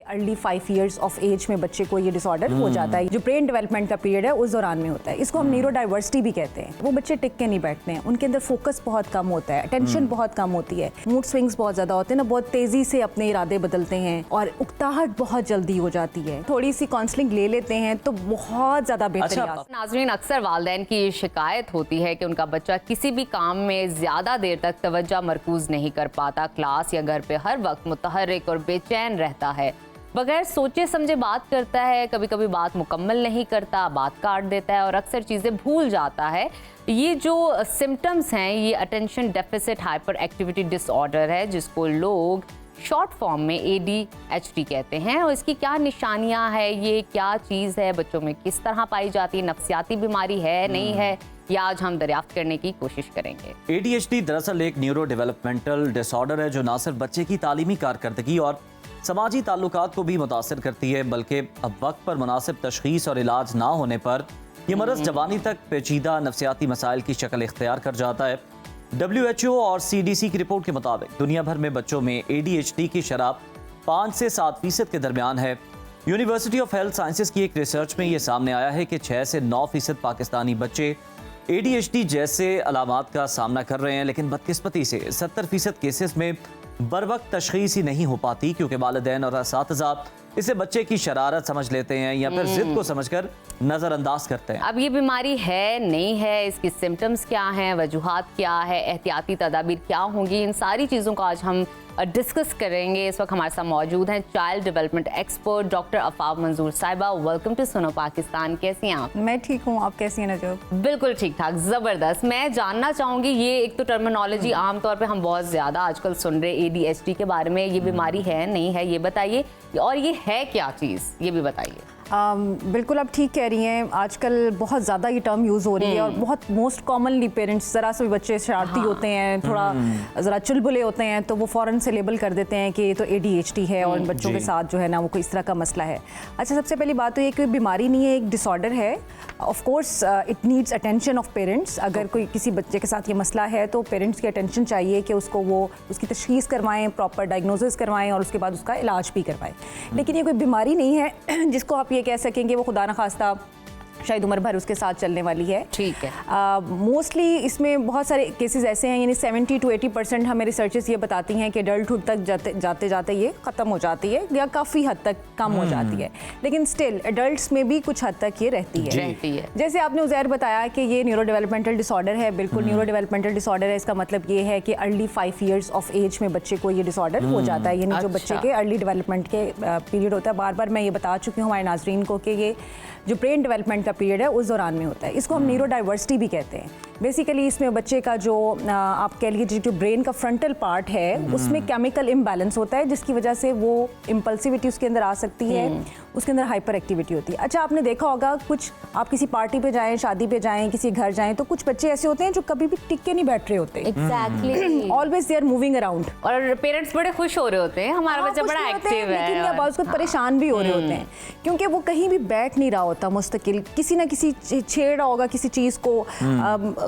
Early 5 years of as में बच्चे को ये डिसऑर्डर हो जाता है। जो ब्रेन डेवलपमेंट का पीरियड है उस दौरान में होता है। इसको हम न्यूरो डाइवर्सिटी भी कहते हैं। वो बच्चे टिक के नहीं बैठते हैं, उनके अंदर फोकस बहुत कम होता है, अटेंशन बहुत कम होती है, मूड स्विंग्स बहुत ज्यादा होते हैं ना, बहुत तेजी से अपने इरादे बदलते हैं और उकताहट बहुत जल्दी हो जाती है। थोड़ी सी काउंसलिंग ले लेते हैं तो बहुत ज्यादा बेहतर। नाज़रीन, अक्सर वालिदैन की ये शिकायत होती है कि उनका बच्चा किसी भी काम में ज्यादा देर तक तवज्जो मरकूज नहीं कर पाता, क्लास या घर पे हर वक्त मुतहर्रिक और बेचैन रहता है, बगैर सोचे समझे बात करता है, कभी कभी बात मुकम्मल नहीं करता, बात काट देता है और अक्सर चीज़ें भूल जाता है। ये जो सिम्टम्स हैं ये attention deficit hyper activity disorder है, जिसको लोग शॉर्ट फॉर्म में ADHD कहते हैं। और इसकी क्या निशानियां है, ये क्या चीज़ है, बच्चों में किस तरह पाई जाती है, नफ्सियाती बीमारी है नहीं है, या आज हम दरियाफ्त करने की कोशिश करेंगे। ADHD दरअसल एक न्यूरो डेवलपमेंटल डिसऑर्डर है जो न सिर्फ बच्चे की तालीमी कारकर्दगी और समाजी ताल्लुकात को भी मुतासर करती है, बल्कि अब वक्त पर मुनासिब तशखीस और इलाज ना होने पर यह मरज़ जवानी तक पेचीदा नफ्सियाती मसाइल की शक्ल इख्तियार कर जाता है। WHO और CDC की रिपोर्ट के मुताबिक दुनिया भर में बच्चों में ADHD की शरह 5 से 7% के दरमियान है। यूनिवर्सिटी ऑफ हेल्थ साइंसेज की एक रिसर्च में यह सामने आया है कि 6 से 9% पाकिस्तानी बच्चे ADHD जैसे अलामात का सामना कर रहे हैं, लेकिन बदकिस्मती से 70% केसेस में बर वक्त तशखीस ही नहीं हो पाती, क्योंकि वालिदैन और असातिज़ा इसे बच्चे की शरारत समझ लेते हैं या फिर जिद को समझकर नज़रअंदाज करते हैं। अब ये बीमारी है नहीं है, इसकी सिम्टम्स क्या हैं, वजूहात क्या है, एहतियाती तदाबीर क्या होंगी, इन सारी चीज़ों को आज हम डिस्कस करेंगे। इस वक्त हमारे साथ मौजूद हैं child development expert doctor Afaf मंजूर साहिबा। वेलकम टू सुनो पाकिस्तान। कैसी हैं आप? मैं ठीक हूँ, आप कैसी हैं नजूब? बिल्कुल ठीक ठाक, ज़बरदस्त। मैं जानना चाहूँगी, ये एक तो टर्मिनोलॉजी आम तौर पे हम बहुत ज़्यादा आजकल सुन रहे ADHD के बारे में, ये बीमारी है नहीं है ये बताइए, और ये है क्या चीज़ ये भी बताइए। बिल्कुल आप ठीक कह रही हैं, आजकल बहुत ज़्यादा ये टर्म यूज़ हो रही है और बहुत मोस्ट कॉमनली पेरेंट्स ज़रा से भी बच्चे शरारती होते हैं, थोड़ा ज़रा चुलबुले होते हैं तो वो फ़ौरन से लेबल कर देते हैं कि ये तो ADHD है और बच्चों के साथ जो है ना वो कोई इस तरह का मसला है। अच्छा, सबसे पहली बात तो ये कोई बीमारी नहीं है, एक डिसऑर्डर है। Of course it needs attention of parents. अगर कोई किसी बच्चे के साथ ये मसला है तो पेरेंट्स की अटेंशन चाहिए कि उसको वो उसकी तशख़ीस करवाएं, प्रॉपर डायग्नोसिस करवाएं और उसके बाद उसका इलाज भी करवाएं। लेकिन ये कोई बीमारी नहीं है जिसको आप ये कह सकेंगे वो खुदा न खास्ता शायद उम्र भर उसके साथ चलने वाली है। ठीक है। मोस्टली इसमें बहुत सारे केसेस ऐसे हैं, यानी 70 to 80% हमें रिसर्चेस ये बताती हैं कि एडल्टहुड तक जाते जाते ये ख़त्म हो जाती है या काफ़ी हद तक कम हो जाती है, लेकिन स्टिल एडल्ट्स में भी कुछ हद तक ये रहती है। जैसे आपने उज़ैर बताया कि ये न्यूरो डेवलपमेंटल डिसऑर्डर है, बिल्कुल न्यूरो डेवलपमेंटल डिसऑर्डर है। इसका मतलब ये है कि अर्ली 5 ईयर्स ऑफ एज में बच्चे को ये डिसऑर्डर हो जाता है, यानी जो बच्चे के अर्ली डेवलपमेंट के पीरियड होता है। बार बार मैं ये बता चुकी हूँ हमारे नाजरीन को कि ये जो ब्रेन डेवलपमेंट का पीरियड है उस दौरान में होता है। इसको हम न्यूरो डाइवर्सिटी भी कहते हैं। बेसिकली इसमें बच्चे का जो आप कह लीजिए जो ब्रेन का फ्रंटल पार्ट है उसमें केमिकल इम्बैलेंस होता है, जिसकी वजह से वो इम्पल्सिविटी उसके अंदर आ सकती है, उसके अंदर हाइपर एक्टिविटी होती है। अच्छा, आपने देखा होगा कुछ आप किसी पार्टी पे जाएं, शादी पे जाएं, किसी घर जाएं तो कुछ बच्चे ऐसे होते हैं जो कभी भी टिक के नहीं बैठ रहे होते। Exactly, always they are moving around और पेरेंट्स बड़े खुश हो रहे होते हैं, हमारा बच्चा बड़ा एक्टिव है, लेकिन या उसको परेशान भी हो रहे होते हैं क्योंकि वो कहीं भी बैठ नहीं रहा होता मुस्तकिल, किसी ना किसी छेड़ होगा किसी चीज़ को।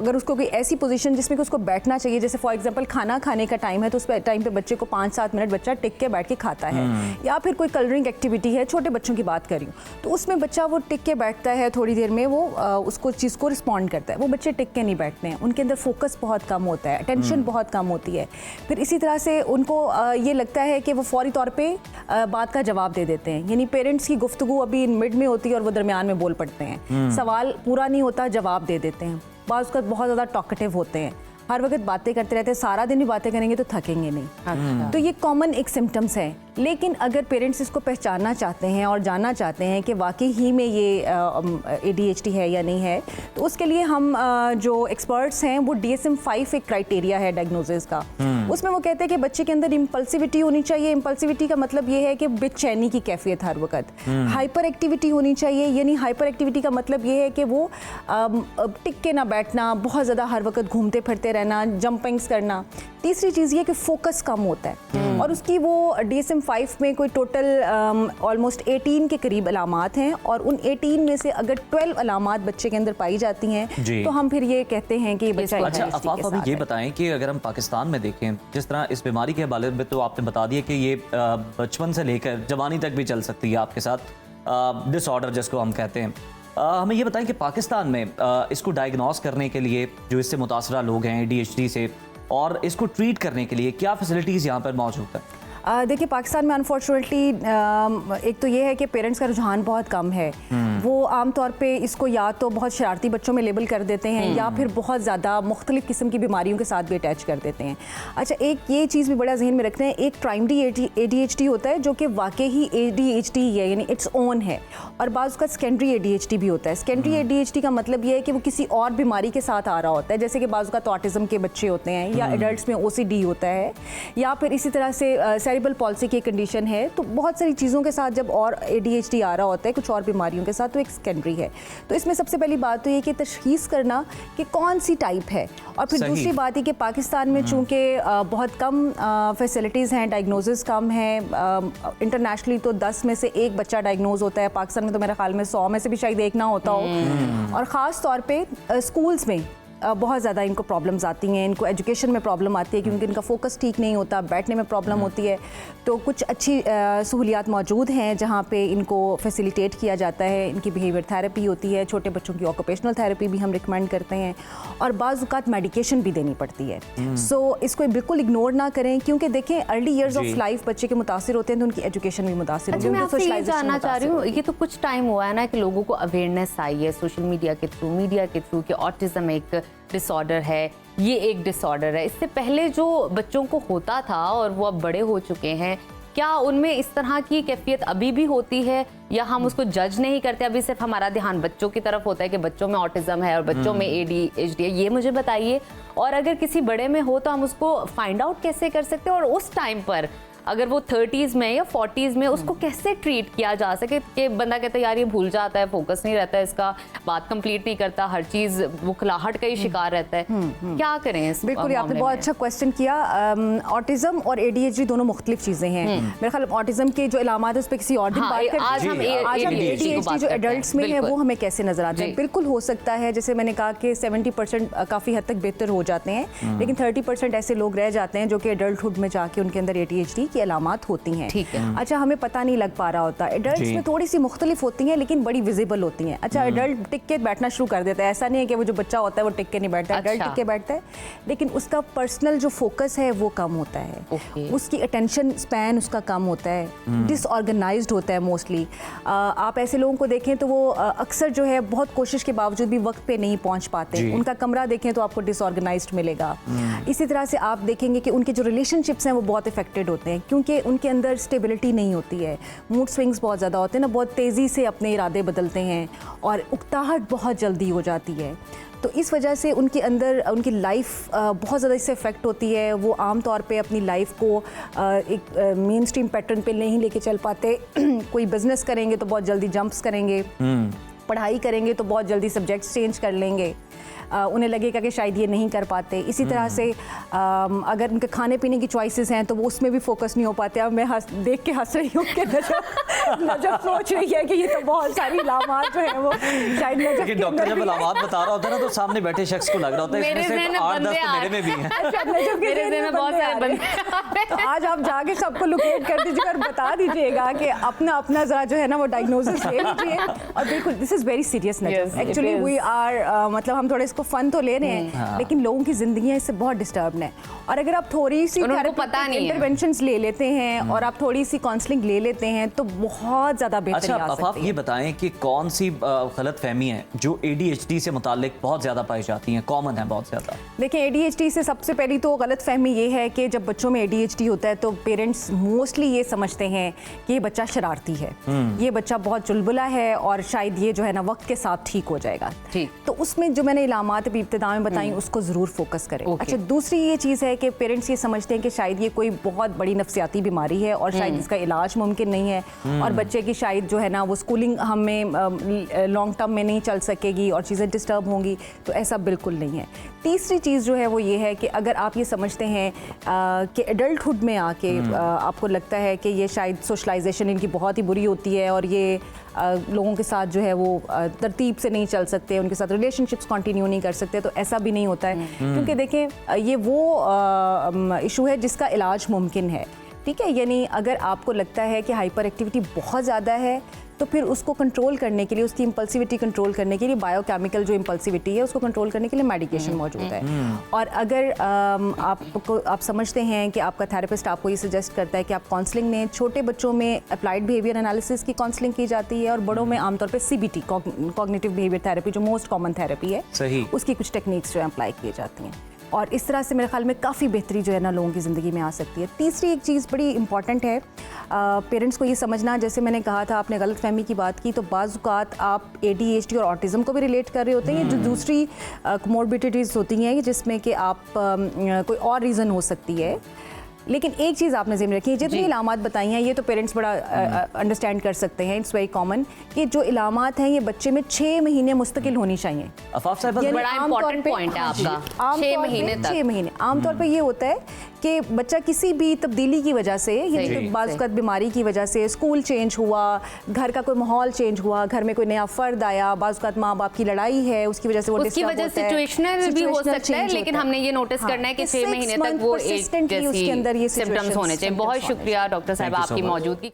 अगर उसको कोई ऐसी पोजीशन जिसमें कि उसको बैठना चाहिए, जैसे फॉर एग्जांपल खाना खाने का टाइम है तो उस टाइम पे बच्चे को 5-7 मिनट बच्चा टिक के बैठ के खाता है, या फिर कोई कलरिंग एक्टिविटी है, छोटे बच्चों की बात कर रही हूँ, तो उसमें बच्चा वो टिक के बैठता है, थोड़ी देर में वो उसको चीज़ को रिस्पॉन्ड करता है। वो बच्चे टिक के नहीं बैठते हैं, उनके अंदर फोकस बहुत कम होता है, अटेंशन बहुत कम होती है। फिर इसी तरह से उनको ये लगता है कि वो फौरी तौर पर बात का जवाब दे देते हैं, यानी पेरेंट्स की गुफ्तगू अभी मिड में होती है और वो दरमियान में बोल पड़ते हैं, सवाल पूरा नहीं होता जवाब दे देते हैं। बात उसका बहुत ज़्यादा टॉकेटिव होते हैं, हर वक्त बातें करते रहते हैं, सारा दिन भी बातें करेंगे तो थकेंगे नहीं। तो ये कॉमन एक सिम्टम्स है। लेकिन अगर पेरेंट्स इसको पहचानना चाहते हैं और जानना चाहते हैं कि वाकई ही में ये ADHD है या नहीं है, तो उसके लिए हम जो एक्सपर्ट्स हैं वो DSM-5 एक क्राइटेरिया है डायग्नोसिस का। उसमें वो कहते हैं कि बच्चे के अंदर इम्पल्सिविटी होनी चाहिए। इम्पल्सिविटी का मतलब ये है कि बेचैनी की कैफियत हर वक्त, हाइपर एक्टिविटी होनी चाहिए, यानी हाइपर एक्टिविटी का मतलब ये है कि वो टिक के ना बैठना, बहुत ज़्यादा हर वक्त घूमते फिरते रहना, जंपिंग्स करना, तीसरी चीज़ ये कि फोकस कम होता है और उसकी वो DSM-5 में कोई टोटल ऑलमोस्ट 18 के करीब अलामात हैं और उन 18 में से अगर 12 अलामात बच्चे के अंदर पाई जाती हैं तो हम फिर ये कहते हैं कि ये बच्चा अच्छा ADHD अफाफ, के अभी साथ ये है। बताएं कि अगर हम पाकिस्तान में देखें जिस तरह इस बीमारी के हवाले में तो आपने बता दिया कि ये बचपन से लेकर जवानी तक भी चल सकती है आपके साथ, डिसऑर्डर जिसको हम कहते हैं। हमें ये बताएं कि पाकिस्तान में इसको डायग्नोस करने के लिए जो इससे मुतासरा लोग हैं ADHD से और इसको ट्रीट करने के लिए क्या फैसिलिटीज़ यहाँ पर मौजूद है? देखिए पाकिस्तान में अनफॉर्चुनेटली एक तो ये है कि पेरेंट्स का रुझान बहुत कम है। वो आमतौर पे इसको या तो बहुत शरारती बच्चों में लेबल कर देते हैं या फिर बहुत ज़्यादा मुख्तलिफ किस्म की बीमारियों के साथ भी अटैच कर देते हैं। अच्छा, एक ये चीज़ भी बड़ा जहन में रखना है, एक प्राइमरी ADHD होता है जो कि वाकई ही ADHD है, यानी इट्स ओन है, और बाज़ उसका सेकेंडरी ADHD भी होता है। सेकेंडरी ADHD का मतलब ये है कि वो किसी और बीमारी के साथ आ रहा होता है, जैसे कि बाज़ का तो ऑटिज़म के बच्चे होते हैं या एडल्ट्स में OCD होता है या फिर इसी तरह से सेरिब्रल पॉल्सी की कंडीशन है। तो बहुत सारी चीज़ों के साथ जब और ADHD आ रहा होता है कुछ और बीमारियों के साथ, तो एक सेकेंडरी है। तो इसमें सबसे पहली बात तो ये कि तशखीस करना कि कौन सी टाइप है, और फिर दूसरी बात है कि पाकिस्तान में चूँकि बहुत कम फैसिलिटीज़ हैं, डायग्नोसिस कम है। इंटरनेशनली तो 10 में से 1 बच्चा डायग्नोज होता है, पाकिस्तान में तो मेरे ख्याल में 100 में से भी शायद 1 ना होता हो। और ख़ास तौर पे स्कूल्स में बहुत ज़्यादा इनको प्रॉब्लम्स आती हैं, इनको एजुकेशन में प्रॉब्लम आती है क्योंकि इनका फोकस ठीक नहीं होता, बैठने में प्रॉब्लम होती है। तो कुछ अच्छी सहूलियात मौजूद हैं जहाँ पे इनको फैसिलिटेट किया जाता है। इनकी बिहेवियर थेरेपी होती है, छोटे बच्चों की ऑक्यूपेशनल थेरेपी भी हम रिकमेंड करते हैं, और बाज़ औक़ात मेडिकेशन भी देनी पड़ती है। सो इसको बिल्कुल इग्नोर ना करें, क्योंकि देखें अर्ली ईयर्स ऑफ लाइफ बच्चे के मुतासिर होते हैं तो उनकी एजुकेशन भी मुतासिर होती है। मैं आपसे ये जानना चाह रही हूँ, ये तो कुछ टाइम हुआ है ना कि लोगों को अवेयरनेस आई है सोशल मीडिया के थ्रू, कि ऑटिज्म एक डिसऑर्डर है, ये एक डिसऑर्डर है। इससे पहले जो बच्चों को होता था और वो अब बड़े हो चुके हैं, क्या उनमें इस तरह की कैफियत अभी भी होती है या हम उसको जज नहीं करते? अभी सिर्फ हमारा ध्यान बच्चों की तरफ होता है कि बच्चों में ऑटिज्म है और बच्चों में ADHD है। ये मुझे बताइए, और अगर किसी बड़े में हो तो हम उसको फाइंड आउट कैसे कर सकते हैं, और उस टाइम पर अगर वो 30s में या 40s में उसको कैसे ट्रीट किया जा सके कि बंदा कहता है यार ये भूल जाता है, फोकस नहीं रहता है इसका, बात कंप्लीट नहीं करता, हर चीज़ बुखलाहट का ही शिकार रहता है, क्या करें इस बिल्कुल, आपने बहुत अच्छा क्वेश्चन किया। ऑटिज्म और ADHD दोनों मुख्तलिफ चीज़ें हैं। मेरे ख्याल ऑटिज्म के जो इलामात है उस पर किसी और दिन बात करते हैं। आज हम ADHD जो एडल्ट्स में है वो हमें कैसे नजर आता है? बिल्कुल हो सकता है, जैसे मैंने कहा कि 70% काफ़ी हद तक बेहतर हो जाते हैं, लेकिन 30% ऐसे लोग रह जाते हैं जो कि एडल्टहुड में जाके उनके अंदर ADHD की अलामात होती हैं। ठीक है। अच्छा, हमें पता नहीं लग पा रहा होता। एडल्ट्स में थोड़ी सी मुख्तलिफ होती हैं लेकिन बड़ी विजिबल होती हैं। अच्छा, एडल्ट टिक के बैठना शुरू कर देता है, ऐसा नहीं है कि वो जो बच्चा होता है वो टिक के नहीं बैठता, एडल्ट टिक के बैठता है, लेकिन उसका पर्सनल जो फोकस है वो कम होता है, उसकी अटेंशन स्पैन उसका कम होता है, डिसऑर्गेनाइज्ड होता है मोस्टली। आप ऐसे लोगों को देखें तो वो अक्सर जो है बहुत कोशिश के बावजूद भी वक्त पे नहीं पहुंच पाते। उनका कमरा देखें तो आपको डिसऑर्गेनाइज्ड मिलेगा। इसी तरह से आप देखेंगे कि उनके जो रिलेशनशिप्स हैं वो बहुत इफेक्टेड होते हैं क्योंकि उनके अंदर स्टेबिलिटी नहीं होती है। मूड स्विंग्स बहुत ज़्यादा होते हैं ना, बहुत तेज़ी से अपने इरादे बदलते हैं और उकताहट बहुत जल्दी हो जाती है। तो इस वजह से उनके अंदर उनकी लाइफ बहुत ज़्यादा इससे इफ़ेक्ट होती है। वो आम तौर पे अपनी लाइफ को एक मेन स्ट्रीम पैटर्न पे नहीं लेके चल पाते। कोई बिजनेस करेंगे तो बहुत जल्दी जंप्स करेंगे, पढ़ाई करेंगे तो बहुत जल्दी सब्जेक्ट्स चेंज कर लेंगे, उन्हें लगेगा कि शायद ये नहीं कर पाते। इसी तरह से अगर उनके खाने पीने की चॉइसेस हैं तो वो उसमें भी फोकस नहीं हो पाते। अब मैं देख के हंस रही हूँ कि नजब सोच रही है कि ये तो बहुत सारी इलामात जो है वो शायद नजब के डॉक्टर जब इलामात बता रहा होता है ना तो सामने बैठे शख्स को लग रहा होता है इसमें से 8-10 तो मेरे में भी हैं। तो आज आप जाके सबको लोकेट कर दीजिएगा और बता दीजिएगा कि अपना अपना जरा जो है ना वो डायग्नोसिस ले लीजिए। और बिल्कुल दिस इज वेरी सीरियस नजब। एक्चुअली वी आर मतलब हम थोड़े फन तो ले रहे हैं लेकिन लोगों की जिंदगी इससे बहुत डिस्टर्ब है। और अगर आप थोड़ी सी इंटरवेंशंस ले लेते हैं और आप थोड़ी सी काउंसलिंग ले लेते हैं तो बहुत ज्यादा बेहतर आ सकती है। आप ये बताएं कि कौन सी गलतफहमी है जो ADHD से मुताल्लिक बहुत ज्यादा पाई जाती हैं, कॉमन है बहुत ज्यादा? देखिए, ADHD से सबसे पहली तो गलतफहमी ये है कि जब बच्चों में ADHD होता है तो पेरेंट्स मोस्टली ये समझते हैं कि ये बच्चा शरारती है, ये बच्चा बहुत चुलबुला है और शायद ये जो है ना वक्त के साथ ठीक हो जाएगा। तो उसमें जो मैंने इलामात इलामात भी इब्तिदा में बताई उसको ज़रूर फोकस करें। Okay. अच्छा, दूसरी ये चीज़ है कि पेरेंट्स ये समझते हैं कि शायद ये कोई बहुत बड़ी नफ्सियाती बीमारी है और शायद इसका इलाज मुमकिन नहीं है और बच्चे की शायद जो है ना वो स्कूलिंग हमें लॉन्ग टर्म में नहीं चल सकेगी और चीज़ें डिस्टर्ब होंगी, तो ऐसा बिल्कुल नहीं है। तीसरी चीज़ जो है वो ये है कि अगर आप ये समझते हैं कि एडल्टहुड में आके आपको लगता है कि ये शायद सोशलाइजेशन इनकी बहुत ही बुरी होती है और ये लोगों के साथ जो है वो तरतीब से नहीं चल सकते, उनके साथ रिलेशनशिप्स कंटिन्यू नहीं कर सकते, तो ऐसा भी नहीं होता है। क्योंकि देखें ये वो इशू है जिसका इलाज मुमकिन है, ठीक है। यानी अगर आपको लगता है कि हाइपर एक्टिविटी बहुत ज़्यादा है तो फिर उसको कंट्रोल करने के लिए, उसकी इम्पल्सिविटी कंट्रोल करने के लिए, बायोकेमिकल जो इम्पल्सिविटी है उसको कंट्रोल करने के लिए मेडिकेशन मौजूद है। और अगर आप समझते हैं कि आपका थेरेपिस्ट आपको ये सजेस्ट करता है कि आप काउंसलिंग में, छोटे बच्चों में अप्लाइड बिहेवियर एनालिसिस की काउंसलिंग की जाती है और बड़ों में आमतौर पे CBT, कॉग्निटिव बिहेवियर थेरेपी, जो मोस्ट कॉमन थेरेपी है, सही, उसकी कुछ टेक्निक्स जो है अप्लाई की जाती हैं और इस तरह से मेरे ख्याल में काफ़ी बेहतरी जो है ना लोगों की ज़िंदगी में आ सकती है। तीसरी एक चीज़ बड़ी इंपॉर्टेंट है, पेरेंट्स को ये समझना, जैसे मैंने कहा था, आपने गलतफहमी की बात की, तो बाज़ औक़ात आप ADHD और ऑटिज़म को भी रिलेट कर रहे होते हैं, जो दूसरी कोमोर्बिडिटीज़ होती हैं जिसमें कि आप कोई और रीज़न हो सकती है। लेकिन एक चीज़ आपने ज़हन में रखी है, जितनी इलामात बताई हैं ये तो पेरेंट्स बड़ा अंडरस्टैंड कर सकते हैं, इट्स वेरी कॉमन, कि जो इलामात हैं ये बच्चे में 6 महीने मुस्तकिल होनी चाहिए। अफाफ साहब, यानी बड़ा इंपॉर्टेंट पॉइंट है आपका, 6 महीने तक। 6 महीने आमतौर पर ये होता है कि बच्चा किसी भी तब्दीली की वजह से, यानी बाज़ बीमारी की वजह से, स्कूल चेंज हुआ, घर का कोई माहौल चेंज हुआ, घर में कोई नया फ़र्द आया, बाज़ माँ बाप की लड़ाई है, उसकी वजह से वो उसकी वजह से सिचुएशनल भी हो सकता है, लेकिन हमने ये नोटिस करना है कि 6 महीने तक वो एक जैसी सिम्टम्स होने चाहिए। बहुत शुक्रिया डॉक्टर साहब आपकी मौजूदगी